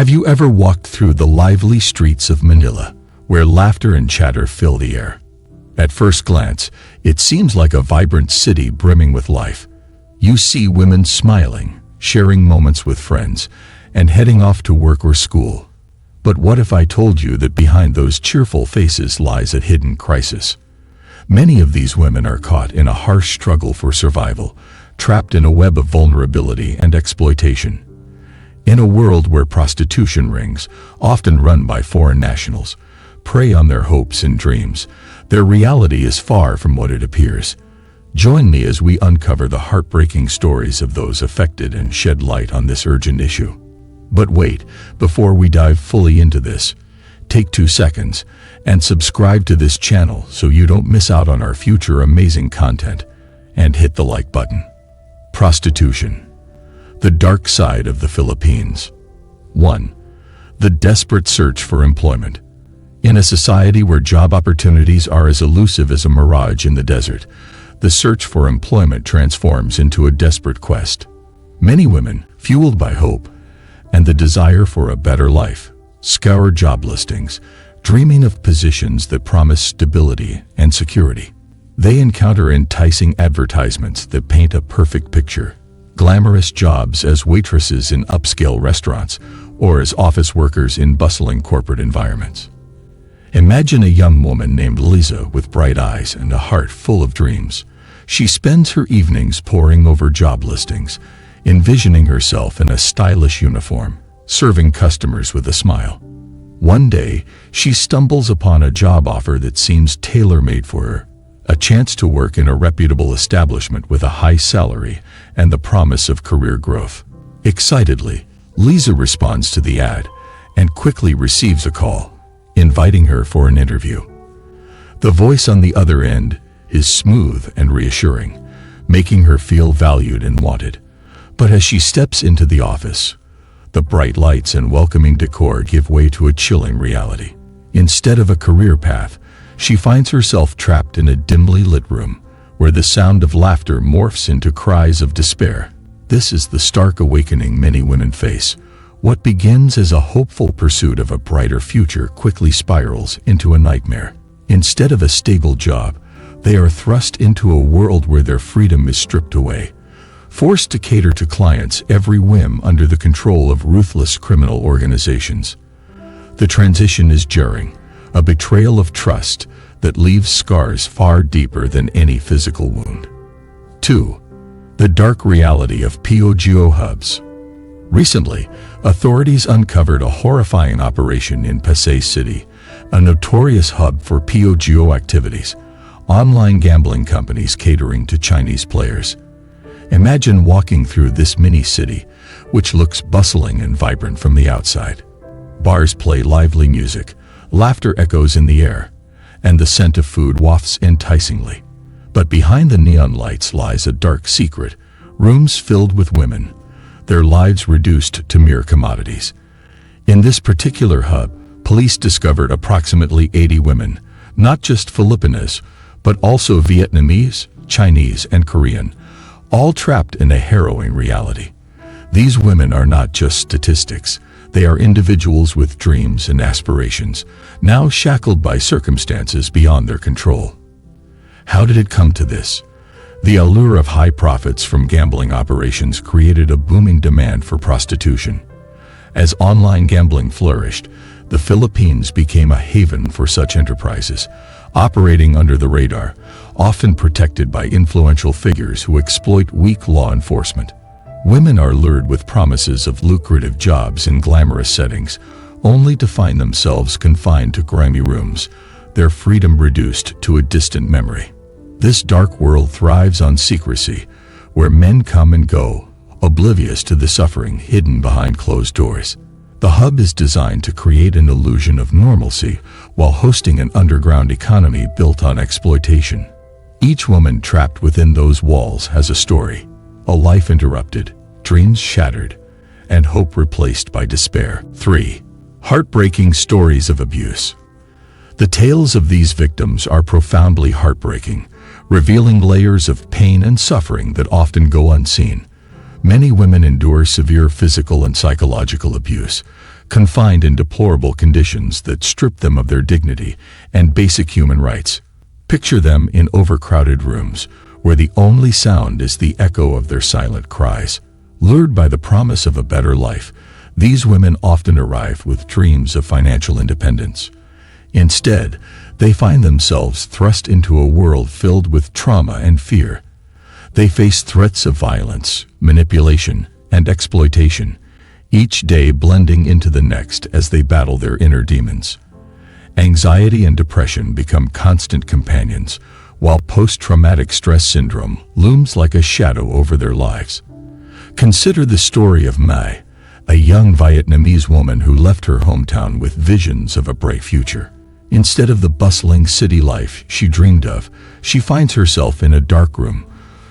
Have you ever walked through the lively streets of Manila, where laughter and chatter fill the air? At first glance, it seems like a vibrant city brimming with life. You see women smiling, sharing moments with friends, and heading off to work or school. But what if I told you that behind those cheerful faces lies a hidden crisis? Many of these women are caught in a harsh struggle for survival, trapped in a web of vulnerability and exploitation. In a world where prostitution rings, often run by foreign nationals, prey on their hopes and dreams, their reality is far from what it appears. Join me as we uncover the heartbreaking stories of those affected and shed light on this urgent issue. But wait, before we dive fully into this, take 2 seconds and subscribe to this channel so you don't miss out on our future amazing content, and hit the like button. Prostitution. The dark side of the Philippines. 1. The desperate search for employment. In a society where job opportunities are as elusive as a mirage in the desert, the search for employment transforms into a desperate quest. Many women, fueled by hope and the desire for a better life, scour job listings, dreaming of positions that promise stability and security. They encounter enticing advertisements that paint a perfect picture. Glamorous jobs as waitresses in upscale restaurants or as office workers in bustling corporate environments. Imagine a young woman named Lisa with bright eyes and a heart full of dreams. She spends her evenings poring over job listings, envisioning herself in a stylish uniform, serving customers with a smile. One day, she stumbles upon a job offer that seems tailor-made for her. A chance to work in a reputable establishment with a high salary and the promise of career growth. Excitedly, Lisa responds to the ad and quickly receives a call, inviting her for an interview. The voice on the other end is smooth and reassuring, making her feel valued and wanted. But as she steps into the office, the bright lights and welcoming decor give way to a chilling reality. Instead of a career path, she finds herself trapped in a dimly lit room, where the sound of laughter morphs into cries of despair. This is the stark awakening many women face. What begins as a hopeful pursuit of a brighter future quickly spirals into a nightmare. Instead of a stable job, they are thrust into a world where their freedom is stripped away, forced to cater to clients' every whim under the control of ruthless criminal organizations. The transition is jarring, a betrayal of trust that leaves scars far deeper than any physical wound. 2. The dark reality of POGO hubs. Recently, authorities uncovered a horrifying operation in Pasay City, a notorious hub for POGO activities, online gambling companies catering to Chinese players. Imagine walking through this mini-city, which looks bustling and vibrant from the outside. Bars play lively music, laughter echoes in the air, and the scent of food wafts enticingly. But behind the neon lights lies a dark secret, rooms filled with women, their lives reduced to mere commodities. In this particular hub, police discovered approximately 80 women, not just Filipinas, but also Vietnamese, Chinese, and Korean, all trapped in a harrowing reality. These women are not just statistics. They are individuals with dreams and aspirations, now shackled by circumstances beyond their control. How did it come to this? The allure of high profits from gambling operations created a booming demand for prostitution. As online gambling flourished, the Philippines became a haven for such enterprises, operating under the radar, often protected by influential figures who exploit weak law enforcement. Women are lured with promises of lucrative jobs in glamorous settings, only to find themselves confined to grimy rooms, their freedom reduced to a distant memory. This dark world thrives on secrecy, where men come and go, oblivious to the suffering hidden behind closed doors. The hub is designed to create an illusion of normalcy while hosting an underground economy built on exploitation. Each woman trapped within those walls has a story. A life interrupted, dreams shattered, and hope replaced by despair. 3. Heartbreaking stories of abuse. The tales of these victims are profoundly heartbreaking, revealing layers of pain and suffering that often go unseen. Many women endure severe physical and psychological abuse, confined in deplorable conditions that strip them of their dignity and basic human rights. Picture them in overcrowded rooms, where the only sound is the echo of their silent cries. Lured by the promise of a better life, these women often arrive with dreams of financial independence. Instead, they find themselves thrust into a world filled with trauma and fear. They face threats of violence, manipulation, and exploitation, each day blending into the next as they battle their inner demons. Anxiety and depression become constant companions, while post-traumatic stress syndrome looms like a shadow over their lives. Consider the story of Mai, a young Vietnamese woman who left her hometown with visions of a bright future. Instead of the bustling city life she dreamed of, she finds herself in a dark room,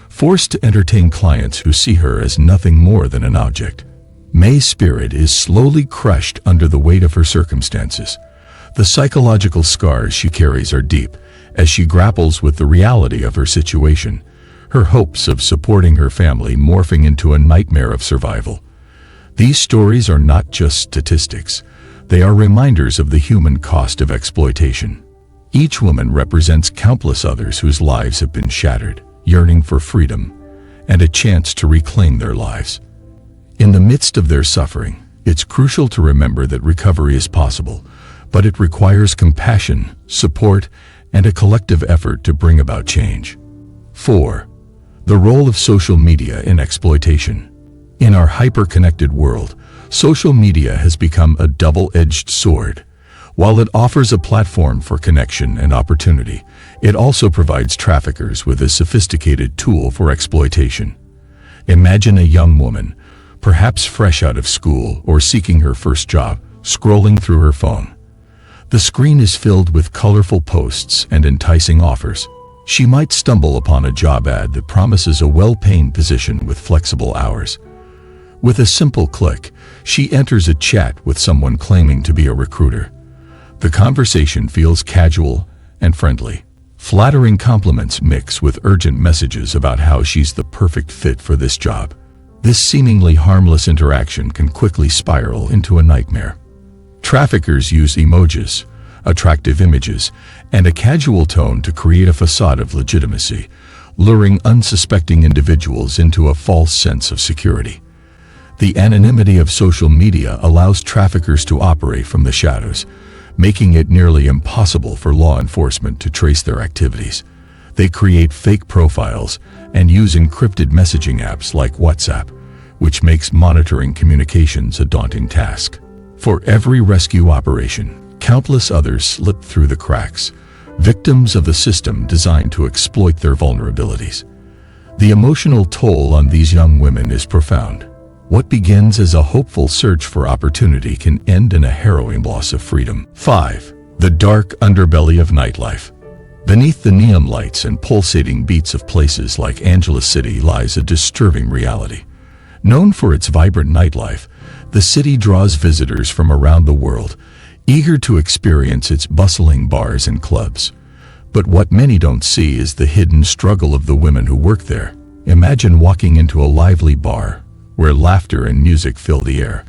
forced to entertain clients who see her as nothing more than an object. May's spirit is slowly crushed under the weight of her circumstances. The psychological scars she carries are deep, as she grapples with the reality of her situation, her hopes of supporting her family morphing into a nightmare of survival. These stories are not just statistics. They are reminders of the human cost of exploitation. Each woman represents countless others whose lives have been shattered, yearning for freedom and a chance to reclaim their lives. In the midst of their suffering, it's crucial to remember that recovery is possible, but it requires compassion, support, and a collective effort to bring about change. 4. The role of social media in exploitation. In our hyper-connected world, social media has become a double-edged sword. While it offers a platform for connection and opportunity, it also provides traffickers with a sophisticated tool for exploitation. Imagine a young woman, perhaps fresh out of school or seeking her first job, scrolling through her phone. The screen is filled with colorful posts and enticing offers. She might stumble upon a job ad that promises a well-paying position with flexible hours. With a simple click, she enters a chat with someone claiming to be a recruiter. The conversation feels casual and friendly. Flattering compliments mix with urgent messages about how she's the perfect fit for this job. This seemingly harmless interaction can quickly spiral into a nightmare. Traffickers use emojis, attractive images, and a casual tone to create a facade of legitimacy, luring unsuspecting individuals into a false sense of security. The anonymity of social media allows traffickers to operate from the shadows, making it nearly impossible for law enforcement to trace their activities. They create fake profiles and use encrypted messaging apps like WhatsApp, which makes monitoring communications a daunting task. For every rescue operation, countless others slip through the cracks, victims of the system designed to exploit their vulnerabilities. The emotional toll on these young women is profound. What begins as a hopeful search for opportunity can end in a harrowing loss of freedom. 5. The dark underbelly of nightlife. Beneath the neon lights and pulsating beats of places like Angeles City lies a disturbing reality. Known for its vibrant nightlife, the city draws visitors from around the world, eager to experience its bustling bars and clubs. But what many don't see is the hidden struggle of the women who work there. Imagine walking into a lively bar, where laughter and music fill the air.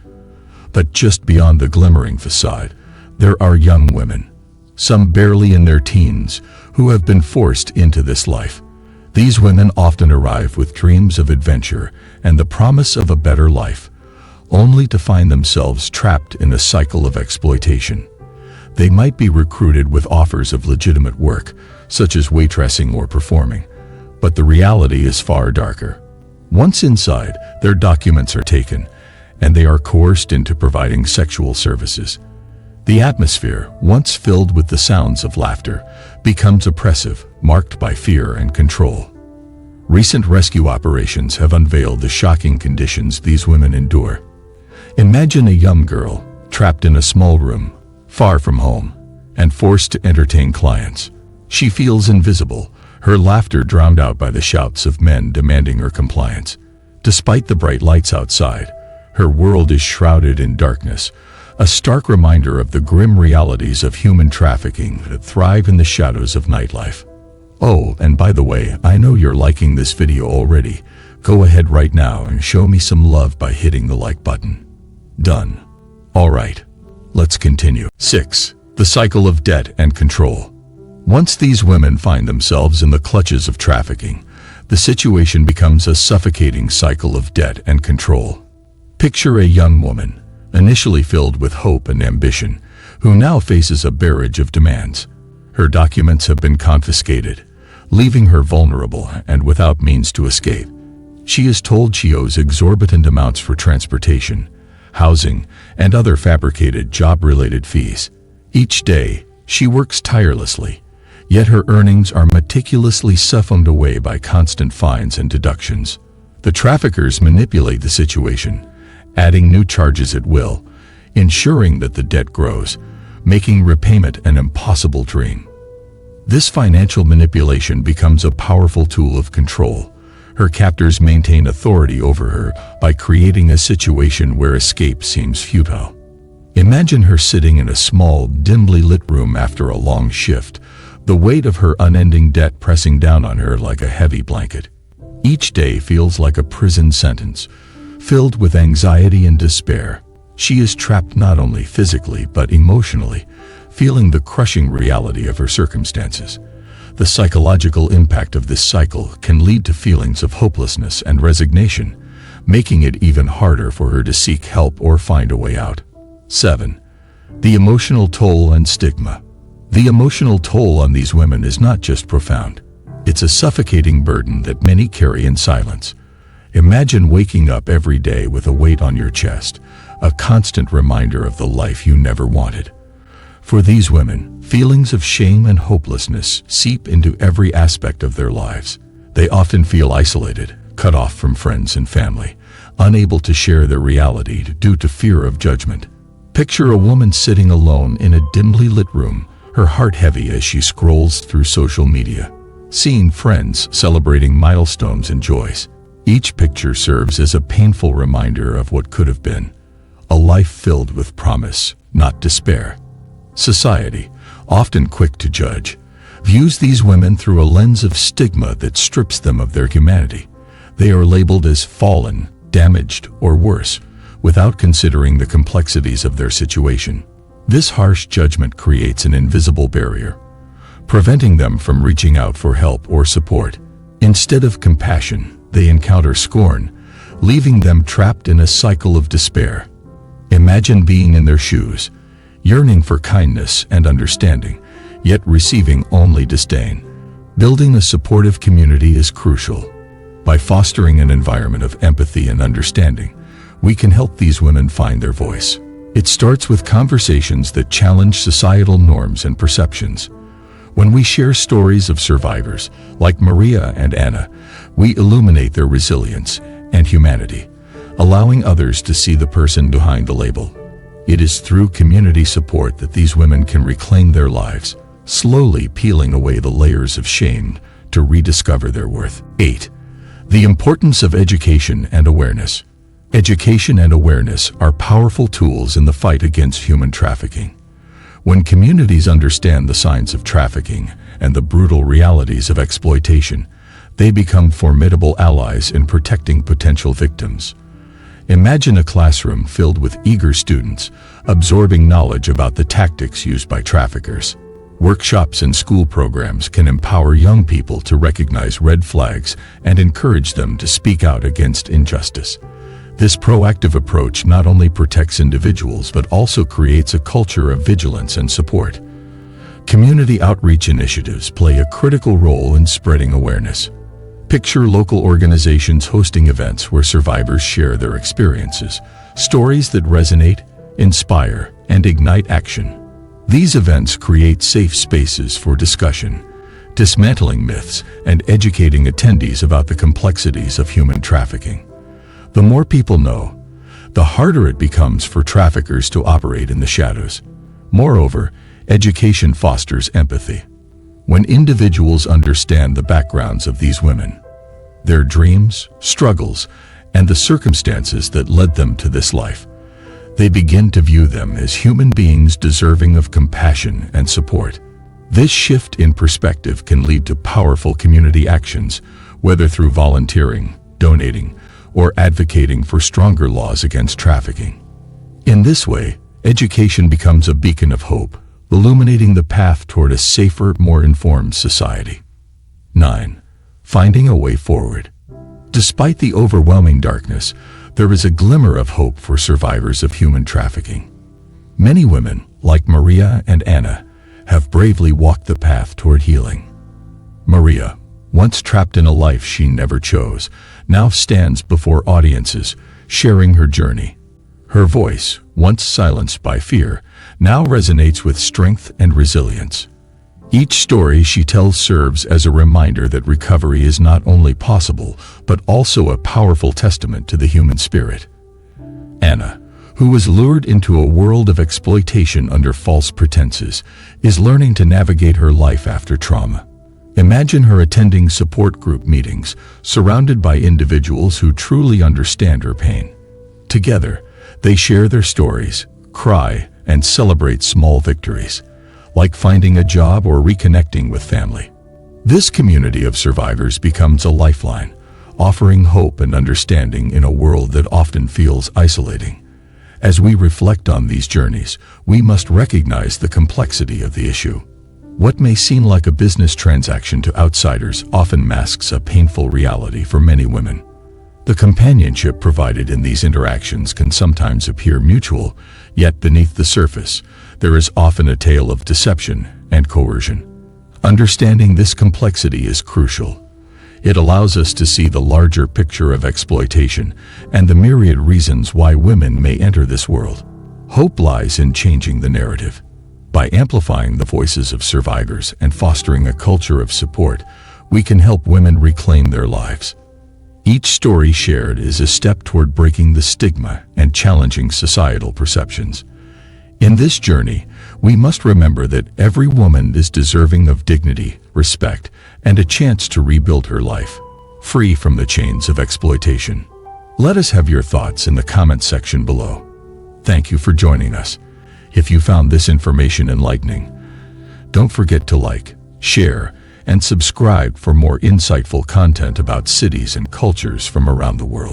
But just beyond the glimmering facade, there are young women, some barely in their teens, who have been forced into this life. These women often arrive with dreams of adventure and the promise of a better life, only to find themselves trapped in a cycle of exploitation. They might be recruited with offers of legitimate work, such as waitressing or performing, but the reality is far darker. Once inside, their documents are taken, and they are coerced into providing sexual services. The atmosphere, once filled with the sounds of laughter, becomes oppressive, marked by fear and control. Recent rescue operations have unveiled the shocking conditions these women endure. Imagine a young girl, trapped in a small room, far from home, and forced to entertain clients. She feels invisible, her laughter drowned out by the shouts of men demanding her compliance. Despite the bright lights outside, her world is shrouded in darkness, a stark reminder of the grim realities of human trafficking that thrive in the shadows of nightlife. Oh, and by the way, I know you're liking this video already. Go ahead right now and show me some love by hitting the like button. Done. All right, let's continue. 6. The cycle of debt and control. Once these women find themselves in the clutches of trafficking, the situation becomes a suffocating cycle of debt and control. Picture a young woman, initially filled with hope and ambition, who now faces a barrage of demands. Her documents have been confiscated, leaving her vulnerable and without means to escape. She is told she owes exorbitant amounts for transportation, housing, and other fabricated job-related fees. Each day, she works tirelessly, yet her earnings are meticulously siphoned away by constant fines and deductions. The traffickers manipulate the situation, adding new charges at will, ensuring that the debt grows, making repayment an impossible dream. This financial manipulation becomes a powerful tool of control. Her captors maintain authority over her by creating a situation where escape seems futile. Imagine her sitting in a small, dimly lit room after a long shift, the weight of her unending debt pressing down on her like a heavy blanket. Each day feels like a prison sentence, filled with anxiety and despair. She is trapped not only physically but emotionally, feeling the crushing reality of her circumstances. The psychological impact of this cycle can lead to feelings of hopelessness and resignation, making it even harder for her to seek help or find a way out. 7. The emotional toll and stigma. The emotional toll on these women is not just profound. It's a suffocating burden that many carry in silence. Imagine waking up every day with a weight on your chest, a constant reminder of the life you never wanted. For these women, feelings of shame and hopelessness seep into every aspect of their lives. They often feel isolated, cut off from friends and family, unable to share their reality due to fear of judgment. Picture a woman sitting alone in a dimly lit room, her heart heavy as she scrolls through social media, seeing friends celebrating milestones and joys. Each picture serves as a painful reminder of what could have been, a life filled with promise, not despair. Society, often quick to judge, views these women through a lens of stigma that strips them of their humanity. They are labeled as fallen, damaged, or worse, without considering the complexities of their situation. This harsh judgment creates an invisible barrier, preventing them from reaching out for help or support. Instead of compassion, they encounter scorn, leaving them trapped in a cycle of despair. Imagine being in their shoes, yearning for kindness and understanding, yet receiving only disdain. Building a supportive community is crucial. By fostering an environment of empathy and understanding, we can help these women find their voice. It starts with conversations that challenge societal norms and perceptions. When we share stories of survivors, like Maria and Anna, we illuminate their resilience and humanity, allowing others to see the person behind the label. It is through community support that these women can reclaim their lives, slowly peeling away the layers of shame to rediscover their worth. 8. The importance of education and awareness. Education and awareness are powerful tools in the fight against human trafficking. When communities understand the signs of trafficking and the brutal realities of exploitation, they become formidable allies in protecting potential victims. Imagine a classroom filled with eager students, absorbing knowledge about the tactics used by traffickers. Workshops and school programs can empower young people to recognize red flags and encourage them to speak out against injustice. This proactive approach not only protects individuals but also creates a culture of vigilance and support. Community outreach initiatives play a critical role in spreading awareness. Picture local organizations hosting events where survivors share their experiences, stories that resonate, inspire, and ignite action. These events create safe spaces for discussion, dismantling myths and educating attendees about the complexities of human trafficking. The more people know, the harder it becomes for traffickers to operate in the shadows. Moreover, education fosters empathy. When individuals understand the backgrounds of these women, their dreams, struggles, and the circumstances that led them to this life, they begin to view them as human beings deserving of compassion and support. This shift in perspective can lead to powerful community actions, whether through volunteering, donating, or advocating for stronger laws against trafficking. In this way, education becomes a beacon of hope, illuminating the path toward a safer, more informed society. 9. Finding a way forward. Despite the overwhelming darkness, there is a glimmer of hope for survivors of human trafficking. Many women, like Maria and Anna, have bravely walked the path toward healing. Maria, once trapped in a life she never chose, now stands before audiences, sharing her journey. Her voice, once silenced by fear, now resonates with strength and resilience. Each story she tells serves as a reminder that recovery is not only possible, but also a powerful testament to the human spirit. Anna, who was lured into a world of exploitation under false pretenses, is learning to navigate her life after trauma. Imagine her attending support group meetings, surrounded by individuals who truly understand her pain. Together, they share their stories, cry, and celebrate small victories, like finding a job or reconnecting with family. This community of survivors becomes a lifeline, offering hope and understanding in a world that often feels isolating. As we reflect on these journeys, we must recognize the complexity of the issue. What may seem like a business transaction to outsiders often masks a painful reality for many women. The companionship provided in these interactions can sometimes appear mutual, yet beneath the surface, there is often a tale of deception and coercion. Understanding this complexity is crucial. It allows us to see the larger picture of exploitation and the myriad reasons why women may enter this world. Hope lies in changing the narrative. By amplifying the voices of survivors and fostering a culture of support, we can help women reclaim their lives. Each story shared is a step toward breaking the stigma and challenging societal perceptions. In this journey, we must remember that every woman is deserving of dignity, respect, and a chance to rebuild her life, free from the chains of exploitation. Let us have your thoughts in the comment section below. Thank you for joining us. If you found this information enlightening, don't forget to like, share, and subscribe for more insightful content about cities and cultures from around the world.